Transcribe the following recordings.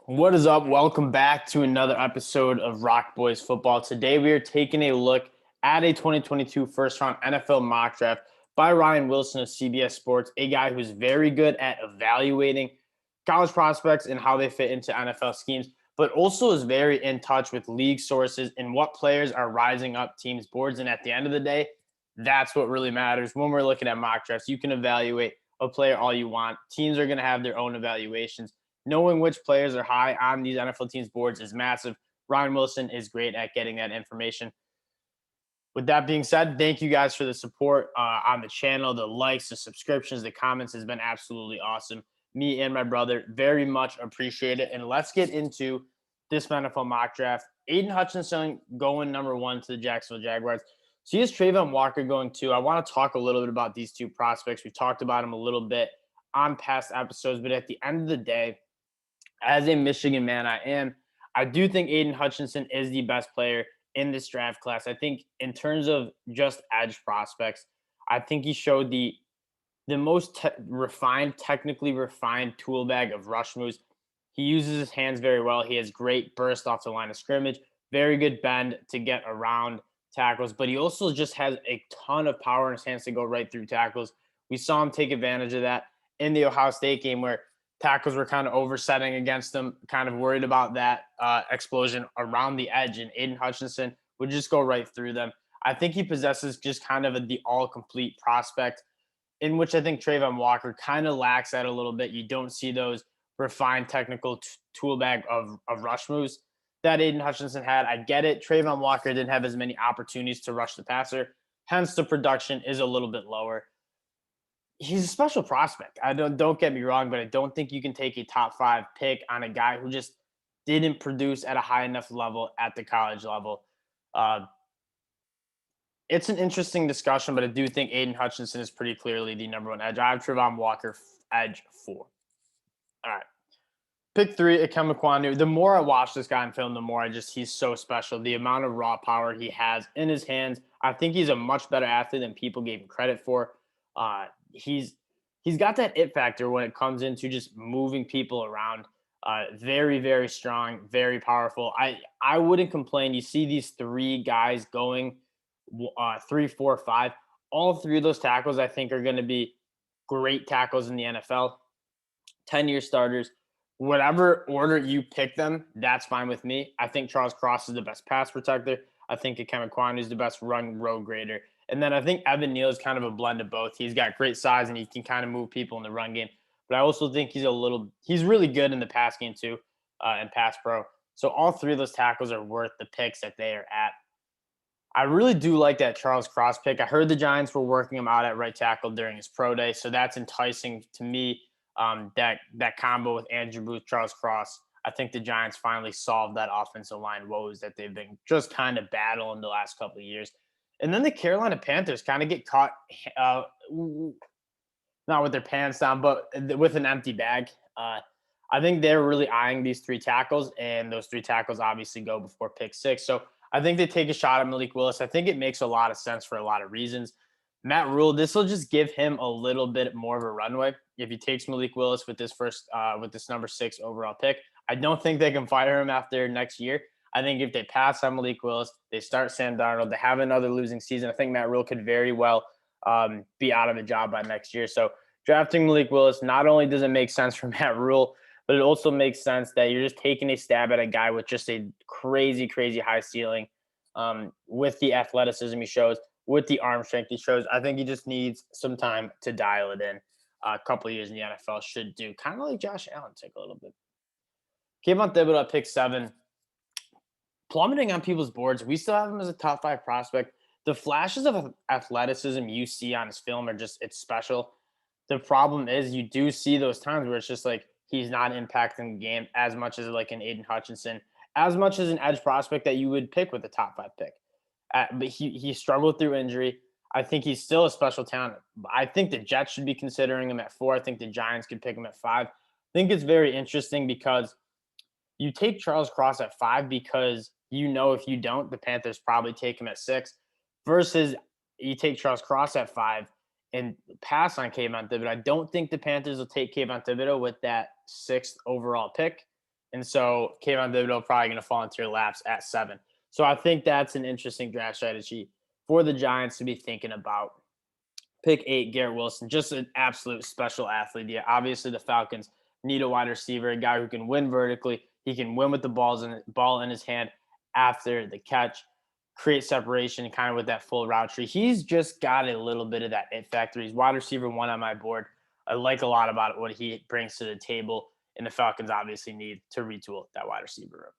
What is up? Welcome back to another episode of ROC Boys Football. Today we are taking a look at a 2022 first-round NFL mock draft by Ryan Wilson of CBS Sports, a guy who's very good at evaluating college prospects and how they fit into NFL schemes, but also is very in touch with league sources and what players are rising up teams' boards. And at the end of the day, that's what really matters when we're looking at mock drafts. You can evaluate a player all you want. Teams are going to have their own evaluations. Knowing which players are high on these NFL teams' boards is massive. Ryan Wilson is great at getting that information. With that being said, thank you guys for the support on the channel, the likes, the subscriptions, the comments has been absolutely awesome. Me and my brother very much appreciate it. And let's get into this NFL mock draft. Aidan Hutchinson going number 1 to the Jacksonville Jaguars. So he has Travon Walker going 2. I want to talk a little bit about these two prospects. We talked about them a little bit on past episodes, but at the end of the day, as a Michigan man I do think Aidan Hutchinson is the best player in this draft class. I think in terms of just edge prospects, I think he showed the most technically refined tool bag of rush moves. He uses his hands very well. He has great burst off the line of scrimmage, very good bend to get around tackles, but he also just has a ton of power in his hands to go right through tackles. We saw him take advantage of that in the Ohio State game where tackles were kind of oversetting against him, kind of worried about that explosion around the edge, and Aidan Hutchinson would just go right through them. I think he possesses just kind of the all-complete prospect, in which I think Travon Walker kind of lacks that a little bit. You don't see those refined technical tool bag of rush moves that Aidan Hutchinson had. I get it. Travon Walker didn't have as many opportunities to rush the passer, hence the production is a little bit lower. He's a special prospect. I don't get me wrong, but I don't think you can take a top 5 pick on a guy who just didn't produce at a high enough level at the college level. It's an interesting discussion, but I do think Aidan Hutchinson is pretty clearly the number 1 edge. I have Travon Walker edge 4. All right. Pick 3, Ikem Ekwonu. The more I watch this guy in film, the more he's so special. The amount of raw power he has in his hands. I think he's a much better athlete than people gave him credit for. He's got that it factor when it comes into just moving people around. Very, very strong, very powerful. I wouldn't complain. You see these 3 guys going 3, 4, 5. All 3 of those tackles I think are going to be great tackles in the NFL. 10-year starters. Whatever order you pick them, that's fine with me. I think Charles Cross is the best pass protector. I think Ikem Ekwonu is the best run road grader. And then I think Evan Neal is kind of a blend of both. He's got great size and he can kind of move people in the run game. But I also think he's really good in the pass game too, and pass pro. So all 3 of those tackles are worth the picks that they are at. I really do like that Charles Cross pick. I heard the Giants were working him out at right tackle during his pro day. So that's enticing to me. That combo with Andrew Booth, Charles Cross, I think the Giants finally solved that offensive line woes that they've been just kind of battling the last couple of years. And then the Carolina Panthers kind of get caught, not with their pants down, but with an empty bag. I think they're really eyeing these 3 tackles, and those 3 tackles obviously go before pick 6. So I think they take a shot at Malik Willis. I think it makes a lot of sense for a lot of reasons. Matt Rule, this will just give him a little bit more of a runway if he takes Malik Willis with this number 6 overall pick. I don't think they can fire him after next year. I think if they pass on Malik Willis, they start Sam Darnold, they have another losing season. I think Matt Rule could very well be out of a job by next year. So drafting Malik Willis, not only does it make sense for Matt Rule, but it also makes sense that you're just taking a stab at a guy with just a crazy, crazy high ceiling, with the athleticism he shows, with the arm strength he shows. I think he just needs some time to dial it in. A couple of years in the NFL should do. Kind of like Josh Allen, take a little bit. Kayvon Thibodeaux at pick 7. Plummeting on people's boards. We still have him as a top 5 prospect. The flashes of athleticism you see on his film are just, it's special. The problem is you do see those times where it's just like he's not impacting the game as much as like an Aidan Hutchinson, as much as an edge prospect that you would pick with a top 5 pick. But he struggled through injury. I think he's still a special talent. I think the Jets should be considering him at 4. I think the Giants could pick him at 5. I think it's very interesting because you take Charles Cross at 5 because if you don't, the Panthers probably take him at 6, versus you take Charles Cross at 5 and pass on Kayvon Thibodeaux. I don't think the Panthers will take Kayvon Thibodeaux with that 6th overall pick. And so Kayvon Thibodeaux probably going to fall into your laps at 7. So I think that's an interesting draft strategy for the Giants to be thinking about. Pick 8, Garrett Wilson, just an absolute special athlete. Yeah, obviously the Falcons need a wide receiver, a guy who can win vertically. He can win with the ball in his hand after the catch, create separation kind of with that full route tree. He's just got a little bit of that it factor. He's wide receiver 1 on my board. I like a lot about what he brings to the table, and the Falcons obviously need to retool that wide receiver room.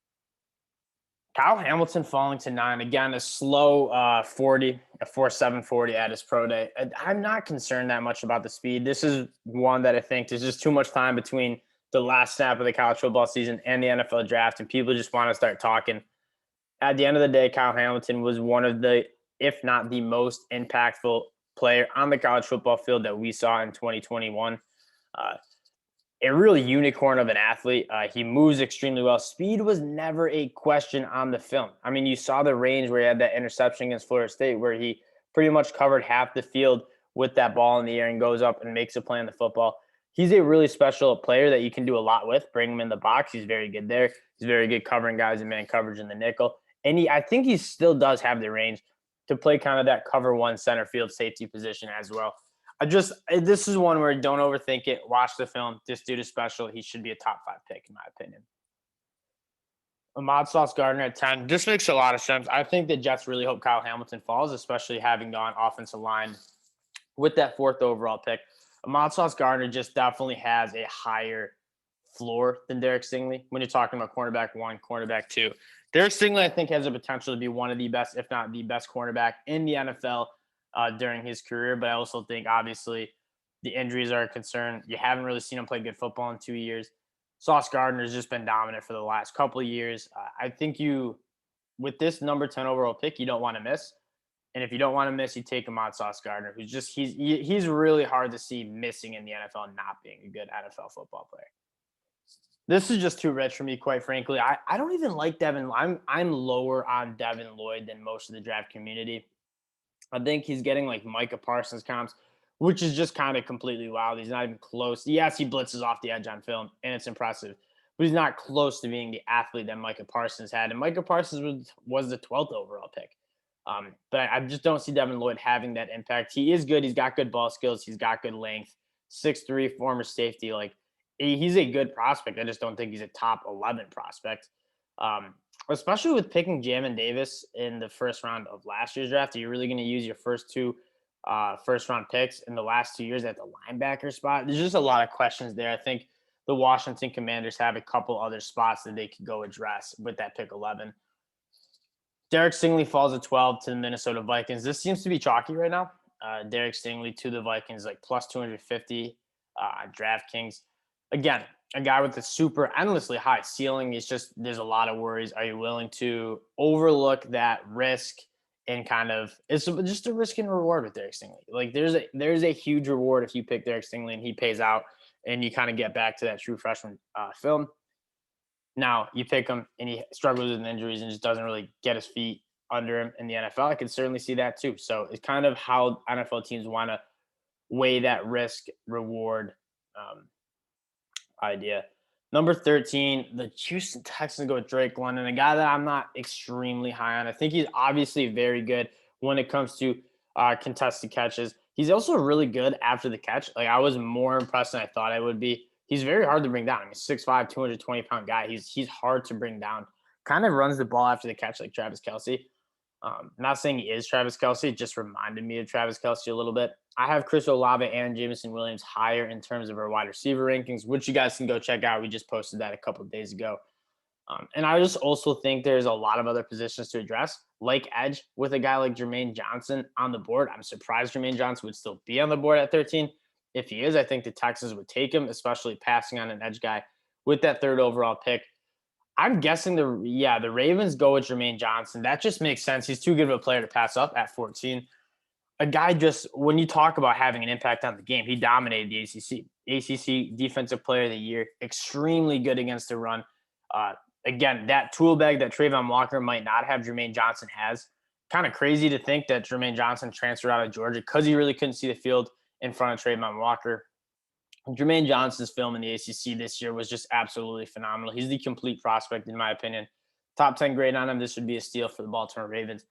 Kyle Hamilton falling to 9. Again, a slow 40, a 4.7 40 at his pro day. I'm not concerned that much about the speed. This is one that I think there's just too much time between the last snap of the college football season and the NFL draft, and people just want to start talking. At the end of the day, Kyle Hamilton was one of the, if not the most impactful player on the college football field that we saw in 2021. A really unicorn of an athlete. He moves extremely well. Speed was never a question on the film. I mean, you saw the range where he had that interception against Florida State where he pretty much covered half the field with that ball in the air and goes up and makes a play on the football. He's a really special player that you can do a lot with. Bring him in the box. He's very good there. He's very good covering guys in man coverage in the nickel. And I think he still does have the range to play kind of that cover 1 center field safety position as well. This is one where don't overthink it. Watch the film. This dude is special. He should be a top 5 pick, in my opinion. Ahmad Sauce Gardner at 10. This makes a lot of sense. I think the Jets really hope Kyle Hamilton falls, especially having gone offensive line with that 4th overall pick. Ahmad Sauce Gardner just definitely has a higher floor than Derek Stingley when you're talking about cornerback 1, cornerback 2. Derek Stingley, I think, has the potential to be one of the best, if not the best cornerback in the NFL during his career. But I also think, obviously, the injuries are a concern. You haven't really seen him play good football in 2 years. Sauce Gardner has just been dominant for the last couple of years. I think with this number 10 overall pick, you don't want to miss. And if you don't want to miss, you take Ahmad Sauce Gardner, who's just he's really hard to see missing in the NFL and not being a good NFL football player. This is just too rich for me, quite frankly. I don't even like Devin. I'm lower on Devin Lloyd than most of the draft community. I think he's getting like Micah Parsons comps, which is just kind of completely wild. He's not even close. Yes, he blitzes off the edge on film, and it's impressive. But he's not close to being the athlete that Micah Parsons had. And Micah Parsons was the 12th overall pick. But I just don't see Devin Lloyd having that impact. He is good. He's got good ball skills. He's got good length. 6'3", former safety. Like, he's a good prospect. I just don't think he's a top 11 prospect. Especially with picking Jamin Davis in the first round of last year's draft. Are you really going to use your first 2 first-round picks in the last 2 years at the linebacker spot? There's just a lot of questions there. I think the Washington Commanders have a couple other spots that they could go address with that pick 11. Derek Stingley falls at 12 to the Minnesota Vikings. This seems to be chalky right now. Derek Stingley to the Vikings, like plus 250 on DraftKings. Again, a guy with a super endlessly high ceiling. It's just there's a lot of worries. Are you willing to overlook that risk and kind of it's just a risk and reward with Derek Stingley? Like there's a huge reward if you pick Derek Stingley and he pays out and you kind of get back to that true freshman film. Now you pick him and he struggles with injuries and just doesn't really get his feet under him in the NFL. I can certainly see that too. So it's kind of how NFL teams want to weigh that risk reward idea. Number 13, the Houston Texans go with Drake London, a guy that I'm not extremely high on. I think he's obviously very good when it comes to contested catches. He's also really good after the catch. Like, I was more impressed than I thought I would be. He's very hard to bring down. I mean, 6'5", 220-pound guy. He's hard to bring down. Kind of runs the ball after the catch like Travis Kelce. Not saying he is Travis Kelce. It just reminded me of Travis Kelce a little bit. I have Chris Olave and Jameson Williams higher in terms of our wide receiver rankings, which you guys can go check out. We just posted that a couple of days ago. And I just also think there's a lot of other positions to address, like edge, with a guy like Jermaine Johnson on the board. I'm surprised Jermaine Johnson would still be on the board at 13. If he is, I think the Texans would take him, especially passing on an edge guy with that 3rd overall pick. I'm guessing the Ravens go with Jermaine Johnson. That just makes sense. He's too good of a player to pass up at 14. A guy just, when you talk about having an impact on the game, he dominated the ACC. ACC Defensive Player of the Year, extremely good against the run. Again, that tool bag that Travon Walker might not have, Jermaine Johnson has. Kind of crazy to think that Jermaine Johnson transferred out of Georgia because he really couldn't see the field in front of Travon Walker. Jermaine Johnson's film in the ACC this year was just absolutely phenomenal. He's the complete prospect, in my opinion. Top 10 grade on him. This would be a steal for the Baltimore Ravens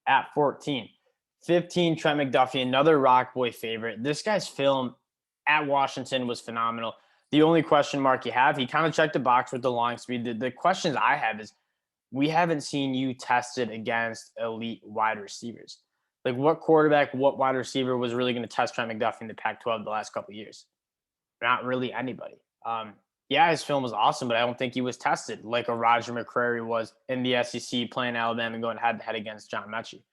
at 14. 15, Trent McDuffie, another ROC Boy favorite. This guy's film at Washington was phenomenal. The only question mark you have, he kind of checked the box with the long speed. The questions I have is, we haven't seen you tested against elite wide receivers. Like, what quarterback, what wide receiver was really going to test Trent McDuffie in the Pac-12 the last couple of years? Not really anybody. Yeah, his film was awesome, but I don't think he was tested like a Roger McCreary was in the SEC playing Alabama and going head-to-head against John Mechie.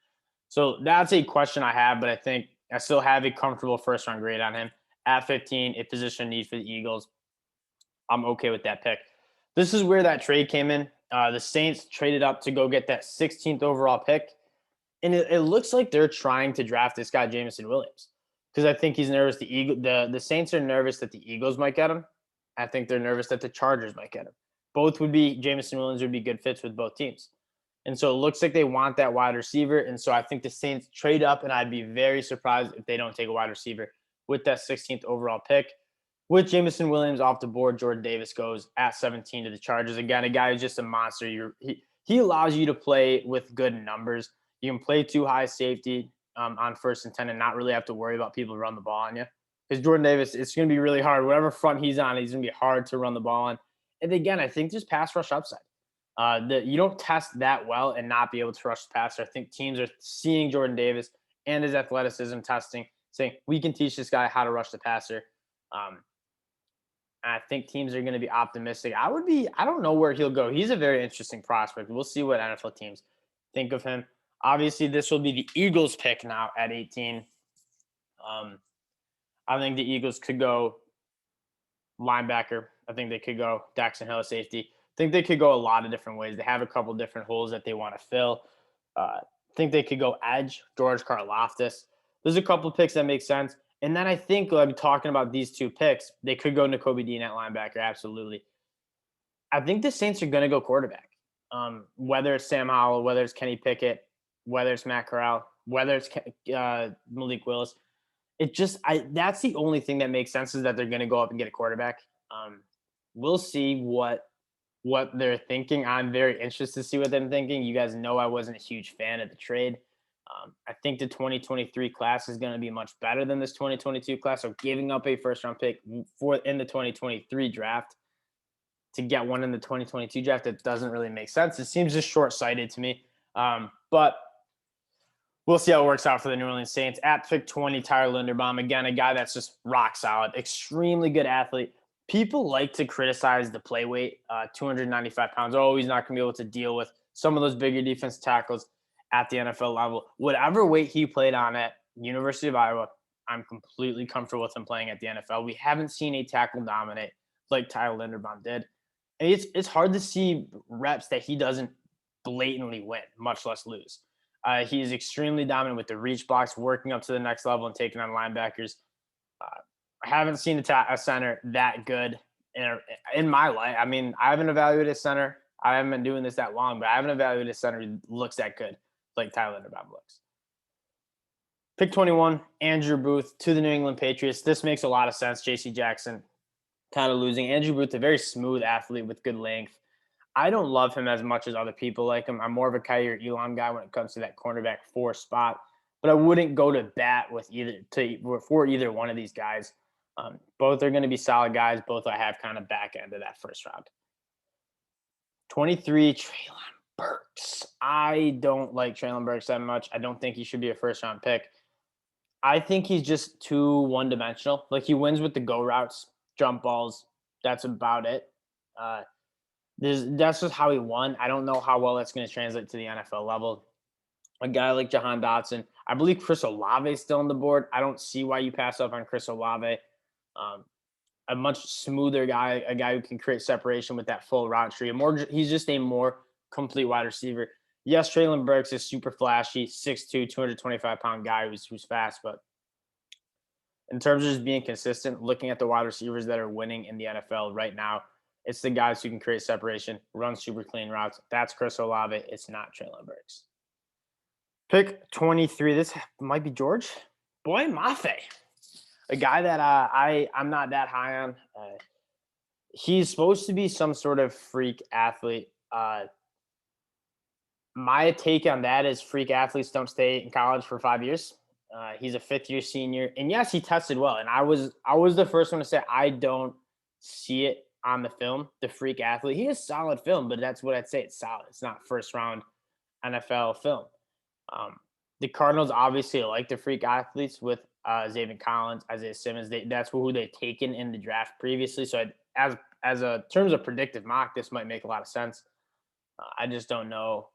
So that's a question I have, but I think I still have a comfortable first-round grade on him. At 15, a position need for the Eagles. I'm okay with that pick. This is where that trade came in. The Saints traded up to go get that 16th overall pick, and it looks like they're trying to draft this guy, Jameson Williams, because I think he's nervous. The Saints are nervous that the Eagles might get him. I think they're nervous that the Chargers might get him. Jameson Williams would be good fits with both teams. And so it looks like they want that wide receiver. And so I think the Saints trade up, and I'd be very surprised if they don't take a wide receiver with that 16th overall pick. With Jameson Williams off the board, Jordan Davis goes at 17 to the Chargers. Again, a guy who's just a monster. He allows you to play with good numbers. You can play too high safety on 1st and 10 and not really have to worry about people run the ball on you. Because Jordan Davis, it's going to be really hard. Whatever front he's on, he's going to be hard to run the ball on. And again, I think there's pass rush upside. You don't test that well and not be able to rush the passer. I think teams are seeing Jordan Davis and his athleticism testing, saying, we can teach this guy how to rush the passer. I think teams are going to be optimistic. I don't know where he'll go. He's a very interesting prospect. We'll see what NFL teams think of him. Obviously, this will be the Eagles pick now at 18. I think the Eagles could go linebacker. I think they could go Daxton Hill, safety. I think they could go a lot of different ways. They have a couple different holes that they want to fill. I think they could go edge, George Karlaftis. There's a couple picks that make sense. And then I think, like, talking about these two picks, they could go Nakobe Dean at linebacker, absolutely. I think the Saints are going to go quarterback. Whether it's Sam Howell, whether it's Kenny Pickett, whether it's Matt Corral, whether it's Malik Willis. That's the only thing that makes sense is that they're going to go up and get a quarterback. We'll see what they're thinking. I'm very interested to see what they're thinking. You guys know I wasn't a huge fan of the trade. I think the 2023 class is going to be much better than this 2022 class. So giving up a first-round pick in the 2023 draft to get one in the 2022 draft, it doesn't really make sense. It seems just short-sighted to me. But we'll see how it works out for the New Orleans Saints. At pick 20, Tyler Linderbaum. Again, a guy that's just rock solid, extremely good athlete. People like to criticize the play weight, 295 pounds. Oh, he's not going to be able to deal with some of those bigger defensive tackles at the NFL level. Whatever weight he played on at University of Iowa, I'm completely comfortable with him playing at the NFL. We haven't seen a tackle dominate like Tyler Linderbaum did. And it's hard to see reps that he doesn't blatantly win, much less lose. He is extremely dominant with the reach blocks, working up to the next level and taking on linebackers. I haven't seen a center that good in my life. I mean, I haven't evaluated a center. I haven't been doing this that long, but I haven't evaluated a center who looks that good like Tyler Linderbaum looks. Pick 21, Andrew Booth to the New England Patriots. This makes a lot of sense. J.C. Jackson kind of losing. Andrew Booth, a very smooth athlete with good length. I don't love him as much as other people like him. I'm more of a Kaiir Elam guy when it comes to that cornerback 4 spot, but I wouldn't go to bat for either one of these guys. Both are going to be solid guys. Both I have kind of back end of that first round. 23, Treylon Burks. I don't like Treylon Burks that much. I don't think he should be a first-round pick. I think he's just too one-dimensional. Like, he wins with the go routes, jump balls. That's about it. That's just how he won. I don't know how well that's going to translate to the NFL level. A guy like Jahan Dotson. I believe Chris Olave is still on the board. I don't see why you pass up on Chris Olave. A much smoother guy, a guy who can create separation with that full route tree. He's just a more complete wide receiver. Yes, Treylon Burks is super flashy, 6'2", 225-pound guy who's fast, but in terms of just being consistent, looking at the wide receivers that are winning in the NFL right now, it's the guys who can create separation, run super clean routes. That's Chris Olave. It's not Treylon Burks. Pick 23. This might be George. Boye Mafe. A guy that I'm not that high on. He's supposed to be some sort of freak athlete. My take on that is freak athletes don't stay in college for 5 years. He's a fifth-year senior, and yes, he tested well. And I was the first one to say I don't see it on the film. The freak athlete, he is solid film, but that's what I'd say. It's solid. It's not first-round NFL film. Um, the Cardinals obviously like the freak athletes with Zaven Collins, Isaiah Simmons. That's who they've taken in the draft previously. So as a terms of predictive mock, this might make a lot of sense. I just don't know.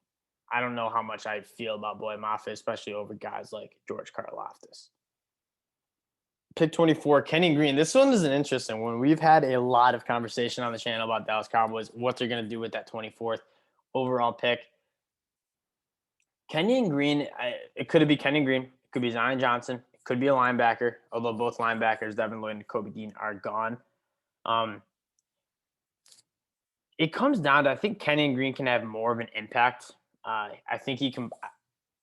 I don't know how much I feel about Boye Mafe, especially over guys like George Karlaftis. Pick 24, Kenyon Green. This one is an interesting one. We've had a lot of conversation on the channel about Dallas Cowboys, what they're going to do with that 24th overall pick. Kenyon Green, it could be Kenyon Green. It could be Zion Johnson. It could be a linebacker, although both linebackers, Devin Lloyd and Nakobe Dean, are gone. It comes down to, I think Kenyon Green can have more of an impact. I think he can.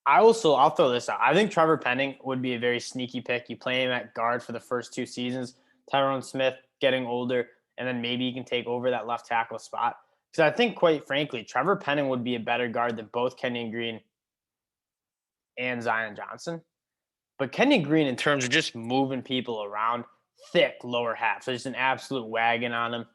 I'll throw this out. I think Trevor Penning would be a very sneaky pick. You play him at guard for the first 2 seasons. Tyrone Smith getting older, and then maybe he can take over that left tackle spot. Because I think, quite frankly, Trevor Penning would be a better guard than both Kenyon Green and Zion Johnson. But Kenyon Green, in terms of just moving people around, thick lower half. So just an absolute wagon on him.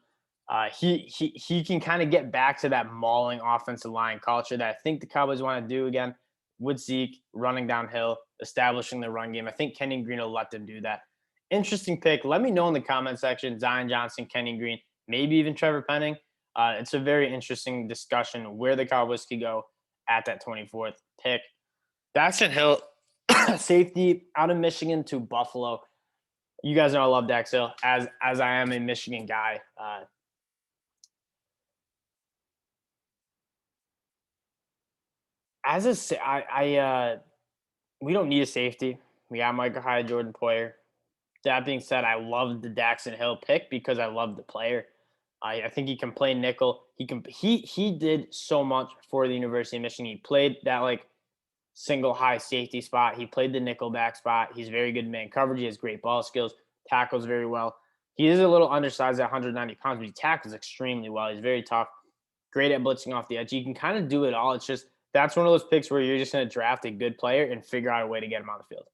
He can kind of get back to that mauling offensive line culture that I think the Cowboys want to do again with Zeke running downhill, establishing the run game. I think Kenyon Green will let them do that. Interesting pick. Let me know in the comment section, Zion Johnson, Kenyon Green, maybe even Trevor Penning. It's a very interesting discussion where the Cowboys could go at that 24th pick. Daxton Hill, safety out of Michigan to Buffalo. You guys know I love Dax Hill, as I am a Michigan guy. We don't need a safety. We got Michael Hyde, Jordan Poyer. That being said, I love the Daxton Hill pick because I love the player. I think he can play nickel. He did so much for the University of Michigan. He played that single high safety spot. He played the nickel back spot. He's very good man coverage. He has great ball skills, tackles very well. He is a little undersized at 190 pounds, but he tackles extremely well. He's very tough, great at blitzing off the edge. He can kind of do it all. It's just that's one of those picks where you're just going to draft a good player and figure out a way to get him on the field.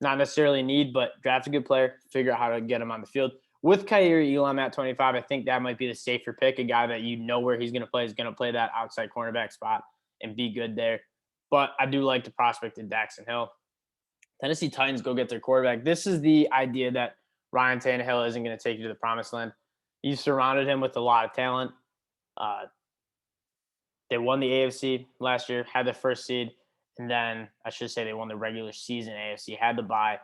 Not necessarily need, but draft a good player, figure out how to get him on the field. With Kaiir Elam at 25, I think that might be the safer pick, a guy that you know where he's going to play, is going to play that outside cornerback spot and be good there. But I do like the prospect in Daxton Hill. Tennessee Titans go get their quarterback. This is the idea that Ryan Tannehill isn't going to take you to the promised land. You surrounded him with a lot of talent. They won the AFC last year, had the first seed, and then I should say they won the regular season AFC, had the bye,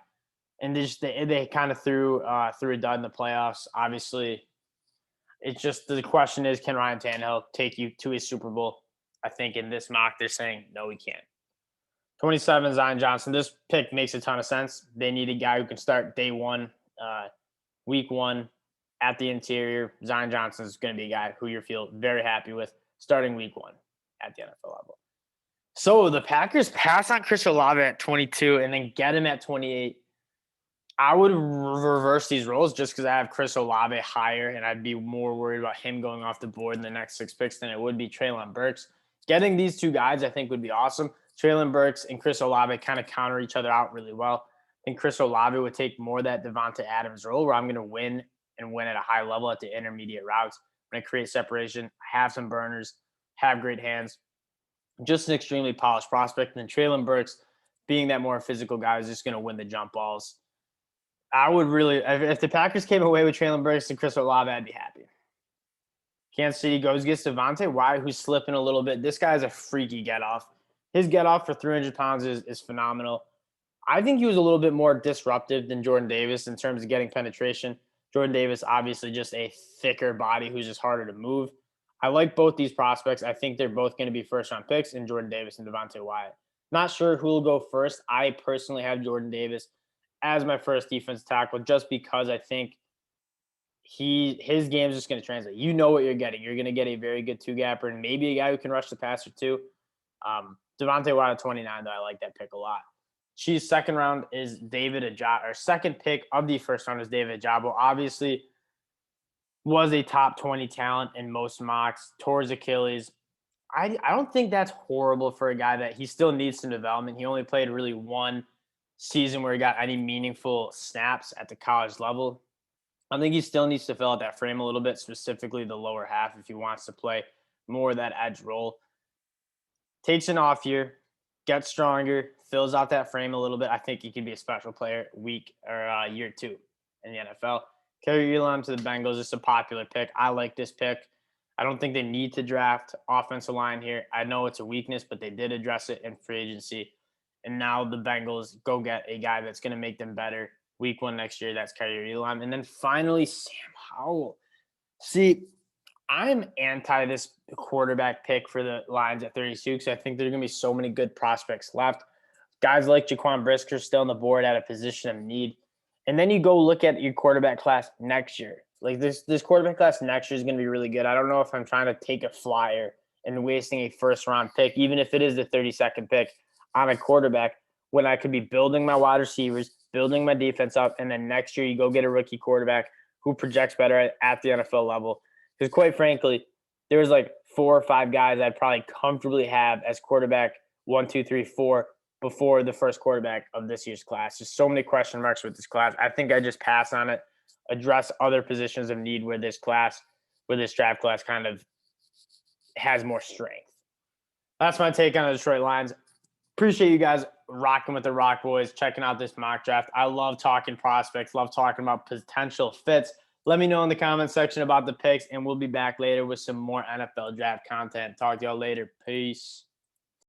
and they kind of threw a dud in the playoffs. Obviously, it's just the question is, can Ryan Tannehill take you to a Super Bowl? I think in this mock they're saying no, he can't. 27, Zion Johnson. This pick makes a ton of sense. They need a guy who can start day one, week one at the interior. Zion Johnson is going to be a guy who you feel very happy with starting week one at the NFL level. So the Packers pass on Chris Olave at 22 and then get him at 28. I would reverse these roles just because I have Chris Olave higher, and I'd be more worried about him going off the board in the next 6 picks than it would be Treylon Burks. Getting these two guys, I think, would be awesome. Treylon Burks and Chris Olave kind of counter each other out really well. I think Chris Olave would take more of that Devonta Adams role where I'm going to win at a high level at the intermediate routes. I'm going to create separation, have some burners, have great hands. Just an extremely polished prospect. And then Treylon Burks, being that more physical guy, is just going to win the jump balls. I would really, if the Packers came away with Treylon Burks and Chris Olave, I'd be happy. Kansas City gets Devontae Wyatt, who's slipping a little bit. This guy's a freaky get-off. His get-off for 300 pounds is phenomenal. I think he was a little bit more disruptive than Jordan Davis in terms of getting penetration. Jordan Davis, obviously just a thicker body who's just harder to move. I like both these prospects. I think they're both going to be first-round picks in Jordan Davis and Devontae Wyatt. Not sure who will go first. I personally have Jordan Davis as my first defense tackle just because I think his game is just going to translate. You know what you're getting. You're going to get a very good two-gapper and maybe a guy who can rush the passer too. Devontae Wyatt at 29, though, I like that pick a lot. Chiefs' second round is David Ojabo, or second pick of the first round is David Ojabo. Obviously, was a top 20 talent in most mocks, tore his Achilles. I don't think that's horrible for a guy that he still needs some development. He only played really one season where he got any meaningful snaps at the college level. I think he still needs to fill out that frame a little bit, specifically the lower half, if he wants to play more of that edge role. Takes an off year, gets stronger, fills out that frame a little bit. I think he could be a special player year 2 in the NFL. Kerry Elam to the Bengals is a popular pick. I like this pick. I don't think they need to draft offensive line here. I know it's a weakness, but they did address it in free agency. And now the Bengals go get a guy that's going to make them better week 1 next year. That's Kyrie Elam. And then finally, Sam Howell. See, I'm anti this quarterback pick for the Lions at 32 because I think there are going to be so many good prospects left. Guys like Jaquan Brisker still on the board at a position of need. And then you go look at your quarterback class next year. Like this quarterback class next year is going to be really good. I don't know if I'm trying to take a flyer and wasting a first-round pick, even if it is the 32nd pick on a quarterback, when I could be building my wide receivers, building my defense up, and then next year you go get a rookie quarterback who projects better at the NFL level. Because quite frankly, there was like 4 or 5 guys I'd probably comfortably have as quarterback 1, 2, 3, 4 before the first quarterback of this year's class. Just so many question marks with this class. I think I just pass on it, address other positions of need where this draft class kind of has more strength. That's my take on the Detroit Lions. Appreciate you guys rocking with the ROC Boys, checking out this mock draft. I love talking prospects, love talking about potential fits. Let me know in the comment section about the picks, and we'll be back later with some more NFL draft content. Talk to y'all later. Peace.